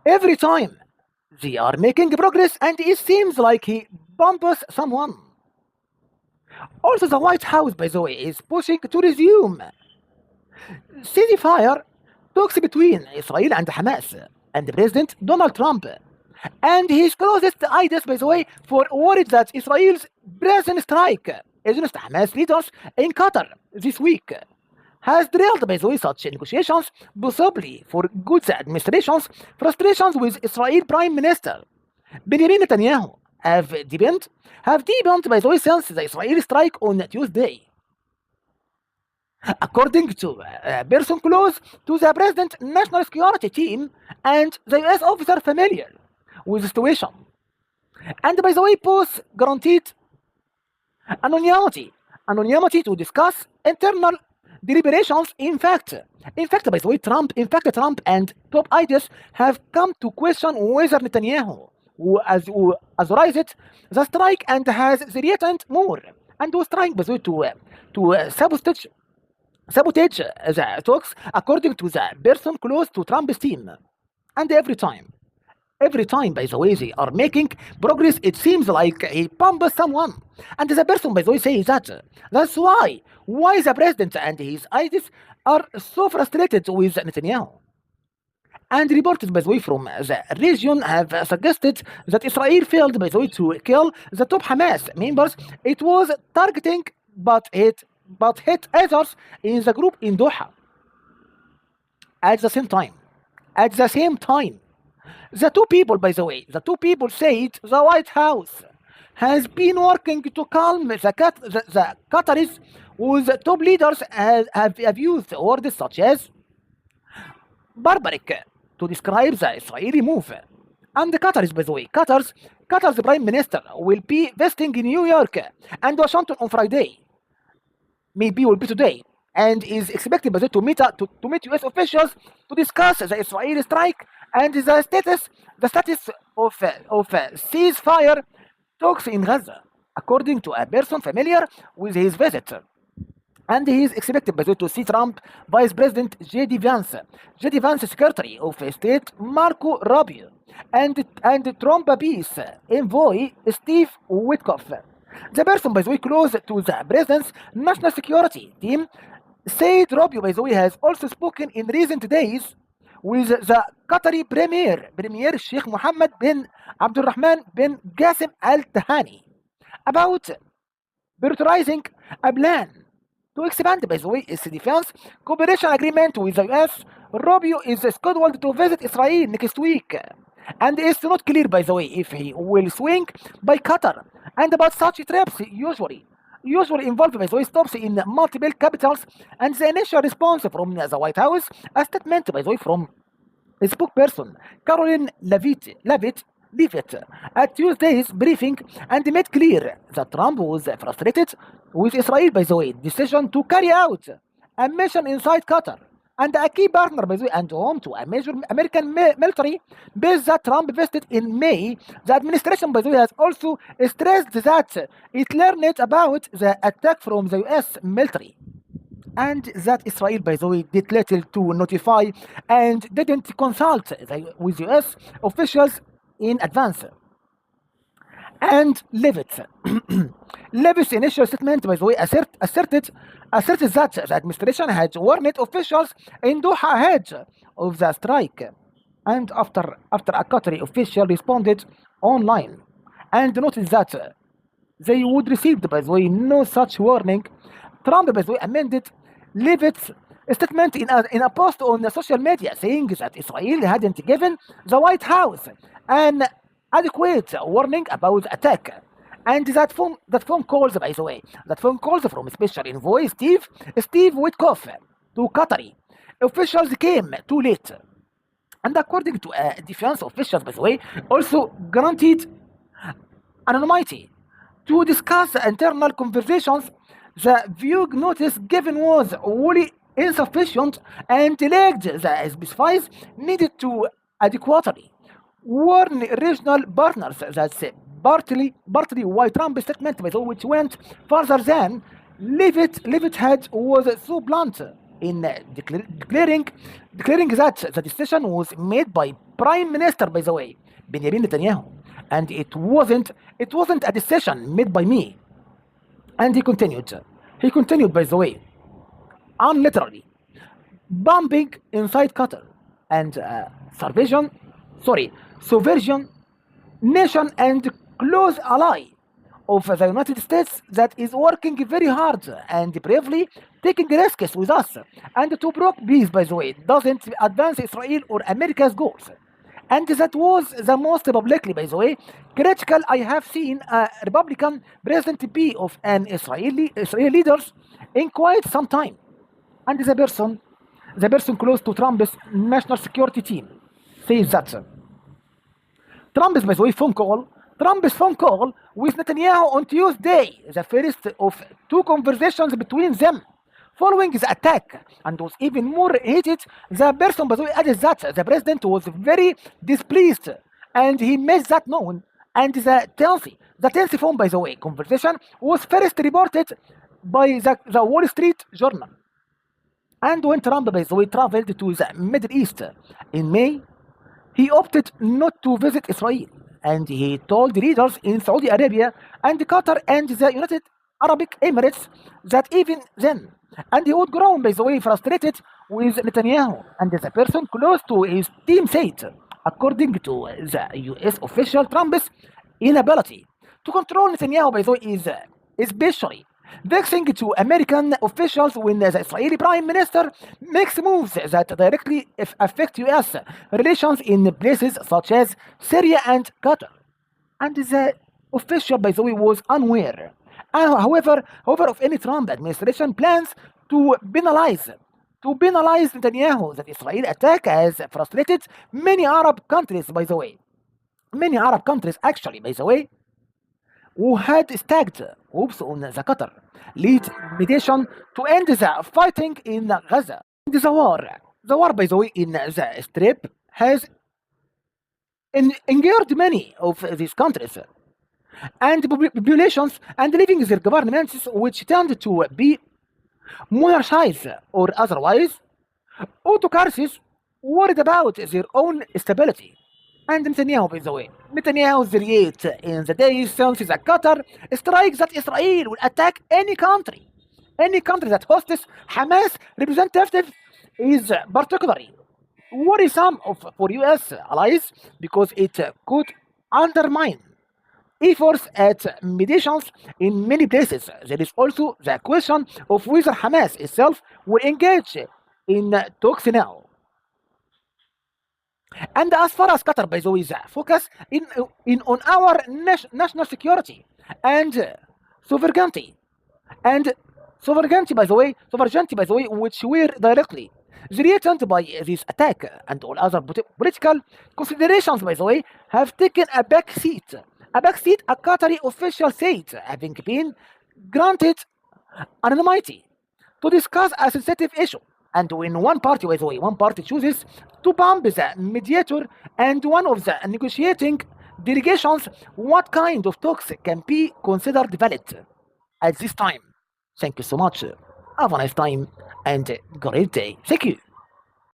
Every time they are making progress, and it seems like he bumps someone. Also, the White House, by the way, is pushing to resume ceasefire talks between Israel and Hamas and President Donald Trump. And his closest ideas, by the way, for worried that Israel's brazen strike against Hamas leaders in Qatar this week has derailed, by the way, such negotiations, possibly for good administration's frustrations with Israel Prime Minister Benjamin Netanyahu have deepened, by the way, since the Israeli strike on Tuesday. According to a person close to the President's national security team and the US officer familiar with the situation. And by the way, both guaranteed anonymity to discuss internal deliberations. In fact, by the way, Trump and top ideas have come to question whether Netanyahu, who authorized the strike and has threatened more, and was trying, by the way, to sabotage the talks, according to the person close to Trump's team. And every time, by the way, they are making progress, it seems like he pumps someone. And the person, by the way, says that's why the president and his aides are so frustrated with Netanyahu. And reports, by the way, from the region have suggested that Israel failed, by the way, to kill the top Hamas members it was targeting, but hit others in the group in Doha. At the same time, the two people, by the way, said the White House has been working to calm the Qataris, whose top leaders have used words such as barbaric to describe the Israeli move. And Qatar's, by the way, Qatar's prime minister will be visiting New York and Washington on Friday. Maybe will be today, and is expected, by the way, to meet US officials to discuss the Israeli strike and the status of ceasefire talks in Gaza, according to a person familiar with his visit. And he is expected, by the way, to see Trump Vice President J.D. Vance, Secretary of State Marco Rubio, and Trump peace envoy Steve Witkoff. The person, by the way, close to the president's national security team said Rubio, by the way, has also spoken in recent days with the Qatari Premier Sheikh Mohammed bin Abdulrahman bin Qasem Al Thani about prioritizing a plan to expand, by the way, its defense cooperation agreement with the US. Rubio is scheduled to visit Israel next week, and it's not clear, by the way, if he will swing by Qatar. And about such trips usually involve, by the way, stops in multiple capitals. And the initial response from the White House, a statement, by the way, from a spokesperson Caroline Levitt at Tuesday's briefing, and made clear that Trump was frustrated with Israel, by the way, decision to carry out a mission inside Qatar, and a key partner, by the way, and home to a major American military base that Trump visited in May. The administration, by the way, has also stressed that it learned about the attack from the US military, and that Israel, by the way, did little to notify and didn't consult with US officials in advance. And Levitt's initial statement, by the way, asserted that the administration had warned officials in Doha ahead of the strike, and after a Qatari official responded online and noted that they would receive, by the way, no such warning. Trump, by the way, amended Levitt's statement in a post on social media, saying that Israel hadn't given the White House an adequate warning about the attack. And that phone calls, by the way, from Special Envoy Steve Witkoff to Qatari officials came too late. And according to defense officials, by the way, also granted anonymity to discuss internal conversations. The view notice given was wholly insufficient and lacked the specifies needed to adequately warn regional partners. That's partly why Trump's statement, by the way, which went further than Levitt had, was so blunt in declaring that the decision was made by Prime Minister, by the way, Benjamin Netanyahu, and it wasn't a decision made by me. And he continued. He continued, by the way, unilaterally bombing inside Qatar and subversion nation and close ally of the United States that is working very hard and bravely taking risks with us. And to broke peace, by the way, doesn't advance Israel or America's goals. And that was the most publicly, by the way, critical I have seen a Republican president be of an Israeli leaders in quite some time. And the person close to Trump's national security team says that Trump's, by the way, Trump's phone call with Netanyahu on Tuesday, the first of two conversations between them following the attack, and was even more heated. The person, by the way, added that the president was very displeased, and he made that known. And the tense phone, by the way, conversation was first reported by the Wall Street Journal. And when Trump, by the way, traveled to the Middle East in May, he opted not to visit Israel, and he told leaders in Saudi Arabia and Qatar and the United Arab Emirates that even then, and he would grow, by the way, frustrated with Netanyahu. And the person close to his team said, according to the US official, Trump's inability to control Netanyahu, by the way, is especially vexing to American officials when the Israeli Prime Minister makes moves that directly affect US relations in places such as Syria and Qatar. And the official, by the way, was unaware, however, of any Trump administration plans to penalize Netanyahu. That Israel attack has frustrated many Arab countries, by the way. Many Arab countries, actually, by the way, who had staged hopes on the Qatar lead mediation to end the fighting in Gaza. The war, by the way, in the Strip has endured many of these countries and populations and leaving their governments which tend to be monarchies or otherwise autocracies worried about their own stability. And Netanyahu, by the way, Netanyahu's rate in the days since the Qatar strikes that Israel will attack any country that hosts Hamas representative is particularly worrisome for US allies because it could undermine efforts at mediations in many places. There is also the question of whether Hamas itself will engage in talks now. And as far as Qatar, by the way, the focus on our national security and sovereignty, and sovereignty, by the way, which were directly threatened by this attack, and all other political considerations, by the way, have taken a back seat. A Qatari official said, having been granted anonymity to discuss a sensitive issue. And when one party, by the way, chooses to bomb the mediator and one of the negotiating delegations, what kind of talks can be considered valid at this time? Thank you so much. Have a nice time and great day. Thank you.